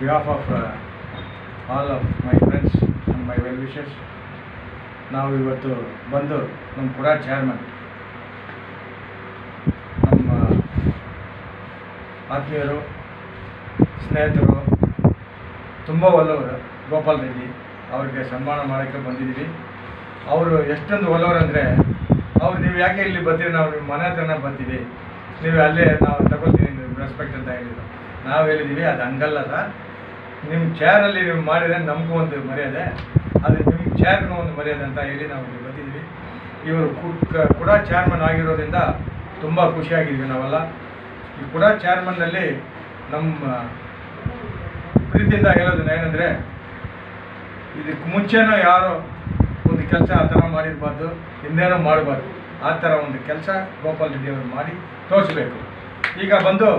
behalf of all of my friends and my well wishers, ನಾವು ಇವತ್ತು ಬಂದು ನಮ್ಮ ಕುಡ ಚೇರ್ಮನ್ ನಮ್ಮ ಆತ್ಮೀಯರು ಸ್ನೇಹಿತರು ತುಂಬ ಒಳ್ಳೆಯವರು ಗೋಪಾಲ್ ರೆಡ್ಡಿ ಅವ್ರಿಗೆ ಸನ್ಮಾನ ಮಾಡೋಕ್ಕೆ ಬಂದಿದ್ದೀವಿ. ಅವರು ಎಷ್ಟೊಂದು ಒಳ್ಳೆಯವರು ಅಂದರೆ ಅವ್ರು ನೀವು ಯಾಕೆ ಇಲ್ಲಿ ಬರ್ತೀವಿ, ನಾವು ನಿಮ್ಮ ಮನೆ ಹತ್ರನೇ ಬರ್ತೀವಿ, ನೀವು ಅಲ್ಲೇ ನಾವು ತಗೊಳ್ತೀವಿ ನೀವು ರೆಸ್ಪೆಕ್ಟ್ ಅಂತ ಹೇಳಿದ್ರು. ನಾವು ಹೇಳಿದ್ದೀವಿ ಅದು ಹಂಗಲ್ಲ ಸರ್, ನಿಮ್ಮ ಚೇರಲ್ಲಿ ನೀವು ಮಾಡಿದರೆ ನಮಗೂ ಒಂದು ಮರ್ಯಾದೆ, ಅದು ನಿಮ್ಮ ಚೇರ್ಗೂ ಒಂದು ಮರ್ಯಾದೆ ಅಂತ ಹೇಳಿ ನಾವು ಇಲ್ಲಿ ಬಂದಿದ್ದೀವಿ. ಇವರು ಕೂಡ ಚೇರ್ಮನ್ ಆಗಿರೋದ್ರಿಂದ ತುಂಬ ಖುಷಿಯಾಗಿದ್ದೀವಿ ನಾವೆಲ್ಲ. ಈ ಕೂಡ ಚೇರ್ಮನ್ನಲ್ಲಿ ನಮ್ಮ ಪ್ರೀತಿಯಿಂದ ಹೇಳೋದು ಏನಂದರೆ, ಇದಕ್ಕೆ ಮುಂಚೆನೂ ಯಾರೋ ಒಂದು ಕೆಲಸ ಆ ಥರ ಮಾಡಿರಬಾರ್ದು, ಹಿಂದೇನೋ ಮಾಡಬಾರ್ದು, ಆ ಥರ ಒಂದು ಕೆಲಸ ಗೋಪಾಲ್ ರೆಡ್ಡಿ ಅವರು ಮಾಡಿ ತೋರಿಸ್ಬೇಕು. ಈಗ ಬಂದು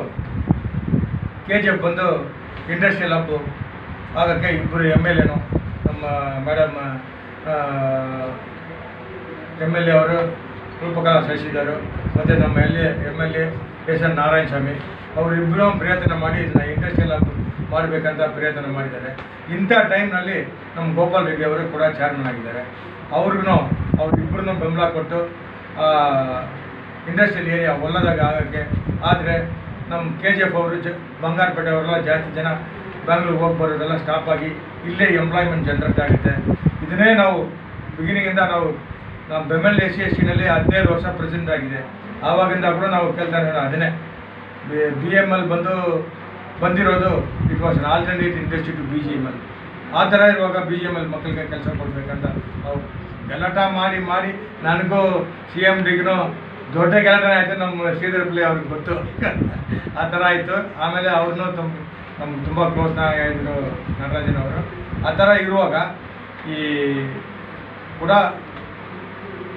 KGF ಬಂದು ಇಂಡಸ್ಟ್ರಿಯಲ್ ಹಬ್ಬ ಆಗೋಕ್ಕೆ ಇಬ್ಬರು MLA ನಮ್ಮ ಮೇಡಮ್ MLA ಅವರು ರೂಪಕಲಾ ಶಶಿಧರ್ ಮತ್ತು ನಮ್ಮ MLA ಎಸ್.ಎನ್. ನಾರಾಯಣ ಸ್ವಾಮಿ ಅವರಿಬ್ಬರು ಪ್ರಯತ್ನ ಮಾಡಿ ಇದನ್ನ ಇಂಡಸ್ಟ್ರಿಯಲ್ ಹಬ್ಬ ಮಾಡಬೇಕಂತ ಪ್ರಯತ್ನ ಮಾಡಿದ್ದಾರೆ. ಇಂಥ ಟೈಮ್ನಲ್ಲಿ ನಮ್ಮ ಗೋಪಾಲ್ ರೆಡ್ಡಿ ಅವರು ಕೂಡ ಚೇರ್ಮನ್ ಆಗಿದ್ದಾರೆ. ಅವರಿಬ್ಬರನ್ನೂ ಬೆಂಬಲ ಕೊಟ್ಟು ಇಂಡಸ್ಟ್ರಿಯಲ್ ಏರಿಯಾ ಒಳ್ಳೆದಾಗ ಆಗೋಕ್ಕೆ. ಆದರೆ ನಮ್ಮ KGF ಅವರು ಬಂಗಾರಪೇಟೆ ಅವರೆಲ್ಲ ಜಾಸ್ತಿ ಜನ ಬ್ಯಾಂಗ್ಳೂರಿಗೆ ಹೋಗಿ ಬರೋದೆಲ್ಲ ಸ್ಟಾಪ್ ಆಗಿ ಇಲ್ಲೇ ಎಂಪ್ಲಾಯ್ಮೆಂಟ್ ಜನರೇಟ್ ಆಗುತ್ತೆ. ಇದನ್ನೇ ನಾವು ಬಿಗಿನಿಂಗಿಂದ ನಾವು ಬೆಮೆಲ್ SC/ST 15 ವರ್ಷ ಪ್ರೆಸಿಡೆಂಟ್ ಆಗಿದೆ. ಆವಾಗಿಂದ ಕೂಡ ನಾವು ಕೇಳ್ತಾ ಇರೋಣ ಅದನ್ನೇ. BML ಬಂದಿರೋದು it was an alternate industry to BGML. ಆ ಥರ ಇರುವಾಗ BGML ಮಕ್ಕಳಿಗೆ ಕೆಲಸ ಕೊಡಬೇಕಂತ ನಾವು ಗಲಾಟ ಮಾಡಿ ನನಗೂ CM ಡಿಗ್ನೂ ದೊಡ್ಡ ಗಲಾಟನೆ ಆಯಿತು. ನಮ್ಮ ಶ್ರೀಧರ್ ಪಿಳ್ಳಿ ಅವ್ರಿಗೆ ಗೊತ್ತು, ಆ ಥರ ಆಯಿತು. ಆಮೇಲೆ ಅವ್ರನ್ನೂ ನಮ್ಗೆ ತುಂಬ ಕ್ಲೋಸ್ನಾಗಿದ್ರು ನಟರಾಜನ್ ಅವರು. ಆ ಥರ ಇರುವಾಗ ಈ ಕೂಡ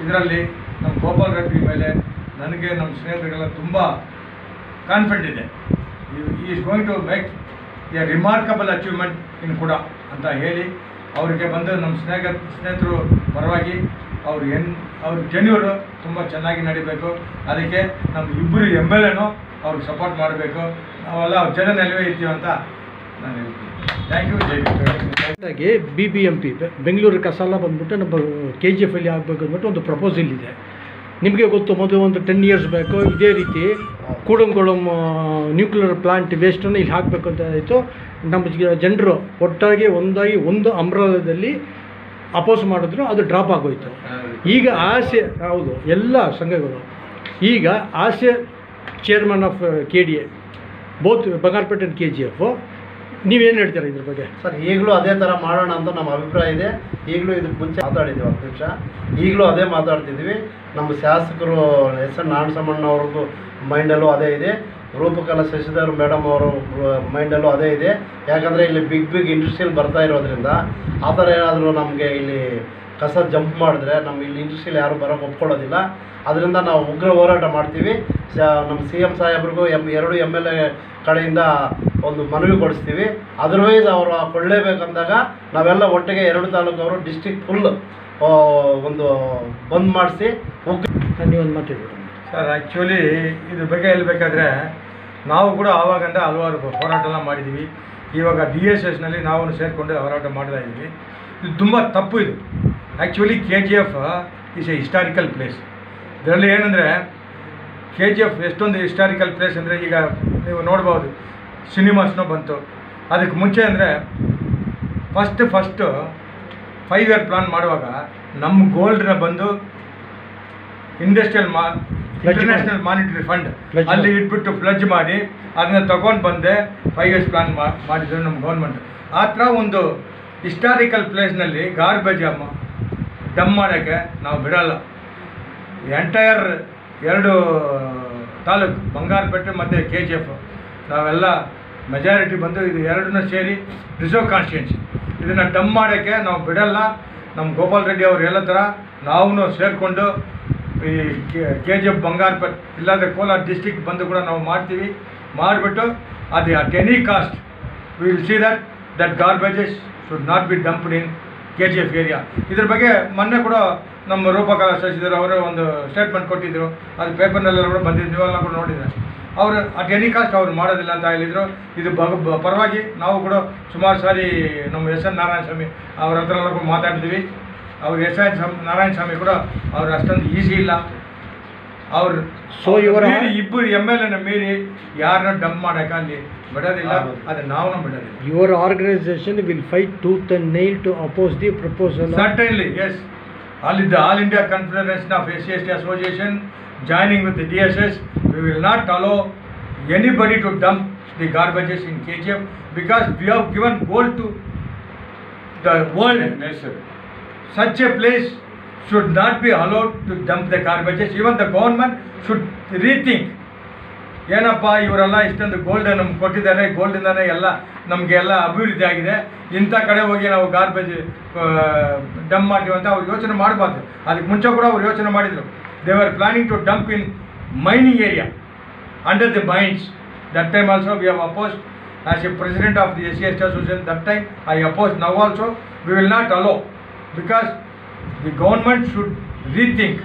ಇದರಲ್ಲಿ ನಮ್ಮ ಗೋಪಾಲ್ ರೆಡ್ಡಿ ಮೇಲೆ ನನಗೆ ನಮ್ಮ ಸ್ನೇಹಿತರಿಗೆಲ್ಲ ತುಂಬ ಕಾನ್ಫಿಡೆಂಟ್ ಇದೆ. Is going to make a remarkable achievement in ಕೂಡ ಅಂತ ಹೇಳಿ ಅವರಿಗೆ ಬಂದು ನಮ್ಮ ಸ್ನೇಹಿತರು ಪರವಾಗಿ ಅವ್ರ ಜನ್ಯೂರು ತುಂಬ ಚೆನ್ನಾಗಿ ನಡಿಬೇಕು. ಅದಕ್ಕೆ ನಮ್ಮ ಇಬ್ಬರು MLA ಅವ್ರಿಗೆ ಸಪೋರ್ಟ್ ಮಾಡಬೇಕು. ನಾವೆಲ್ಲ ಅವ್ರ ಜನ ನೆಲವೇ ಇರ್ತೀವಿ ಅಂತ ನಾನು ಹೇಳ್ತೀನಿ. Thank you. ಹಾಗೆ BBMP ಬೆಂಗಳೂರು ಕಸಾಲ ಬಂದ್ಬಿಟ್ಟು ನಮ್ಮ KGF ಅಲ್ಲಿ ಆಗಬೇಕು ಅಂದ್ಬಿಟ್ಟು ಒಂದು ಪ್ರಪೋಸಲ್ ಇದೆ. ನಿಮಗೆ ಗೊತ್ತು, ಮೊದಲು ಒಂದು 10 years ಬೇಕು ಇದೇ ರೀತಿ ಕೂಡಂಗೊಳಂ ನ್ಯೂಕ್ಲಿಯರ್ ಪ್ಲಾಂಟ್ ವೇಸ್ಟನ್ನು ಇಲ್ಲಿ ಹಾಕಬೇಕು ಅಂತ ಆಯಿತು. ನಮ್ಮ ಜನರು ಒಟ್ಟಾಗಿ ಒಂದು ಅಂಬ್ರಾಲದಲ್ಲಿ ಅಪೋಸ್ ಮಾಡಿದ್ರು, ಅದು ಡ್ರಾಪ್ ಆಗೋಯ್ತು. ಈಗ ಆಸೆ ಹೌದು ಎಲ್ಲ ಸಂಘಗಳು ಈಗ ಆಸೆ chairman of KDA both Bangarpet and KGF. ನೀವೇನು ಹೇಳ್ತೀರಾ ಇದ್ರ ಬಗ್ಗೆ? ಸರ್, ಈಗಲೂ ಅದೇ ಥರ ಮಾಡೋಣ ಅಂತ ನಮ್ಮ ಅಭಿಪ್ರಾಯ ಇದೆ. ಈಗಲೂ ಇದಕ್ಕೆ ಮುಂಚೆ ಮಾತಾಡಿದ್ದೀವಿ 10 ನಿಮಿಷ, ಈಗಲೂ ಅದೇ ಮಾತಾಡ್ತಿದ್ವಿ. ನಮ್ಮ ಶಾಸಕರು S.N. ನಾರಾಯಣಸ್ವಾಮಿ ಅವ್ರಿಗೂ ಮೈಂಡಲ್ಲೂ ಅದೇ ಇದೆ, ರೂಪಕಲಾ ಶಶಿಧರ್ ಮೇಡಮ್ ಅವರು ಮೈಂಡಲ್ಲೂ ಅದೇ ಇದೆ. ಯಾಕಂದರೆ ಇಲ್ಲಿ ಬಿಗ್ ಇಂಡಸ್ಟ್ರಿಯಲ್ಲಿ ಬರ್ತಾ ಇರೋದ್ರಿಂದ ಆ ಥರ ಏನಾದರೂ ನಮಗೆ ಇಲ್ಲಿ ಕಸ ಜಂಪ್ ಮಾಡಿದ್ರೆ ನಮ್ಮ ಇಲ್ಲಿ ಇಂಡಸ್ಟ್ರಿಯಲ್ಲಿ ಯಾರು ಬರೋಕ್ಕೆ ಒಪ್ಕೊಳ್ಳೋದಿಲ್ಲ. ಅದರಿಂದ ನಾವು ಉಗ್ರ ಹೋರಾಟ ಮಾಡ್ತೀವಿ. ನಮ್ಮ CM ಸಾಹೇಬ್ರಿಗೂ 2 MLA ಕಡೆಯಿಂದ ಒಂದು ಮನವಿ ಕೊಡಿಸ್ತೀವಿ. ಅದರ್ವೈಸ್ ಅವರು ಕೊಳ್ಳೇಬೇಕಂದಾಗ ನಾವೆಲ್ಲ ಒಟ್ಟಿಗೆ 2 ತಾಲೂಕವರು ಡಿಸ್ಟ್ರಿಕ್ಟ್ ಫುಲ್ ಒಂದು ಬಂದ್ ಮಾಡಿಸಿ ನೀವೊಂದು ಮಾತಾಡಿ ಸರ್. ಆ್ಯಕ್ಚುಲಿ ಇದ್ರ ಬಗ್ಗೆ ಹೇಳಬೇಕಾದ್ರೆ ನಾವು ಕೂಡ ಆವಾಗಿಂದ ಹಲವಾರು ಹೋರಾಟ ಎಲ್ಲ ಮಾಡಿದ್ದೀವಿ. ಇವಾಗ DSSನಲ್ಲಿ ನಾವು ಸೇರಿಕೊಂಡು ಹೋರಾಟ ಮಾಡ್ತಾ ಇದ್ದೀವಿ. ಇದು ತುಂಬ ತಪ್ಪು. ಇದು actually KGF is A historical place. ಇದರಲ್ಲಿ ಏನಂದರೆ KGF ಎಷ್ಟೊಂದು ಹಿಸ್ಟಾರಿಕಲ್ ಪ್ಲೇಸ್ ಅಂದರೆ, ಈಗ ನೀವು ನೋಡ್ಬೋದು ಸಿನಿಮಾಸ್ನೂ ಬಂತು. ಅದಕ್ಕೆ ಮುಂಚೆ ಅಂದರೆ ಫಸ್ಟು 5 year ಪ್ಲಾನ್ ಮಾಡುವಾಗ ನಮ್ಮ ಗೋಲ್ಡ್ನ ಬಂದು ಇಂಟರ್ನ್ಯಾಷನಲ್ ಮಾನಿಟರಿ ಫಂಡ್ ಅಲ್ಲಿ ಇಟ್ಬಿಟ್ಟು ಫ್ಲಡ್ಜ್ ಮಾಡಿ ಅದನ್ನ ತೊಗೊಂಡು ಬಂದೆ 5 years ಪ್ಲಾನ್ ಮಾಡಿದ್ರು ನಮ್ಮ ಗೌರ್ಮೆಂಟ್. ಆ ಥರ ಒಂದು ಹಿಸ್ಟಾರಿಕಲ್ ಪ್ಲೇಸ್ನಲ್ಲಿ ಗಾರ್ಬೇಜ್ ಡಮ್ ಮಾಡೋಕ್ಕೆ ನಾವು ಬಿಡಲ್ಲ. ಎಂಟೈರ್ 2 ತಾಲೂಕು ಬಂಗಾರಪೇಟೆ ಮತ್ತು KGF ನಾವೆಲ್ಲ ಮೆಜಾರಿಟಿ ಬಂದು ಇದು 2 ಸೇರಿ ರಿಸರ್ವ್ ಕಾನ್ಸ್ಟಿಟ್ಯೂನ್ಸಿ, ಇದನ್ನು ಡಮ್ ಮಾಡೋಕ್ಕೆ ನಾವು ಬಿಡಲ್ಲ. ನಮ್ಮ ಗೋಪಾಲ್ ರೆಡ್ಡಿ ಅವರು ಹೇಳೋ ಥರ ನಾವು ಸೇರಿಕೊಂಡು ಈ KGF ಬಂಗಾರಪೇಟೆ ಇಲ್ಲಾಂದರೆ ಕೋಲಾರ ಡಿಸ್ಟಿಕ್ ಬಂದು ಕೂಡ ನಾವು ಮಾಡ್ತೀವಿ. ಮಾಡಿಬಿಟ್ಟು ಅದು at any cost we will see that garbages should not be dumped in KGF area. ಇದ್ರ ಬಗ್ಗೆ ಮೊನ್ನೆ ಕೂಡ ನಮ್ಮ ರೂಪಕಲಾ ಶಶಿಧರ್ ಅವರು ಒಂದು ಸ್ಟೇಟ್ಮೆಂಟ್ ಕೊಟ್ಟಿದ್ದರು. ಅದು ಪೇಪರ್ನಲ್ಲೆಲ್ಲ ಕೂಡ ಬಂದಿದ್ದು, ನೀವೆಲ್ಲ ಕೂಡ ನೋಡಿದರೆ. ಅವರು ಅಟ್ ಎನಿ ಕಾಸ್ಟ್ ಅವ್ರು ಮಾಡೋದಿಲ್ಲ ಅಂತ ಹೇಳಿದರು. ಇದು ಪರವಾಗಿ ನಾವು ಕೂಡ ಸುಮಾರು ಸಾರಿ ನಮ್ಮ ಎಸ್ ಎನ್ ನಾರಾಯಣ ಸ್ವಾಮಿ ಅವ್ರ ಹತ್ರ ಎಲ್ಲ ಮಾತಾಡಿದ್ವಿ. ಅವ್ರು ನಾರಾಯಣ ಸ್ವಾಮಿ ಕೂಡ ಅವ್ರು ಅಷ್ಟೊಂದು ಈಸಿ ಇಲ್ಲ. ಅವ್ರು ಇಬ್ಬರು MLA ಮೀರಿ ಯಾರನ್ನ ಡಂಪ್ ಮಾಡೋಕೆ ಅಲ್ಲಿ ಬಿಡೋದಿಲ್ಲ, ಅದು ನಾವು ಬಿಡೋದಿಲ್ಲ. Your organisation will fight tooth and nail to oppose the proposal. Certainly, yes. All India Confederation of SC/ST Association joining with the DSS, we will not allow anybody to dump the garbages in KGF because we have given goal to the world. Such a place should not be allowed to dump the garbages. Even the government should rethink. ಏನಪ್ಪ ಇವರೆಲ್ಲ ಇಷ್ಟೊಂದು gold ನಮ್ಗೆ ಕೊಟ್ಟಿದ್ದಾರೆ, ಗೋಲ್ಡಿಂದನೇ ಎಲ್ಲ ನಮಗೆಲ್ಲ ಅಭಿವೃದ್ಧಿ ಆಗಿದೆ, ಇಂಥ ಕಡೆ ಹೋಗಿ ನಾವು ಗಾರ್ಬೇಜ್ ಡಂಪ್ ಮಾಡ್ತೀವಿ ಅಂತ ಅವ್ರು ಯೋಚನೆ ಮಾಡಬಾರ್ದು. ಅದಕ್ಕೆ ಮುಂಚೆ ಕೂಡ ಅವ್ರು ಯೋಚನೆ ಮಾಡಿದರು. They are planning to dump in mining area under the mines. That time also we have opposed as a president of the SC/ST Association. That time I opposed. Now also we will not allow because the government should rethink.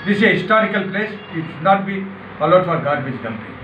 This is a historical place. It should not be allowed for garbage dumping.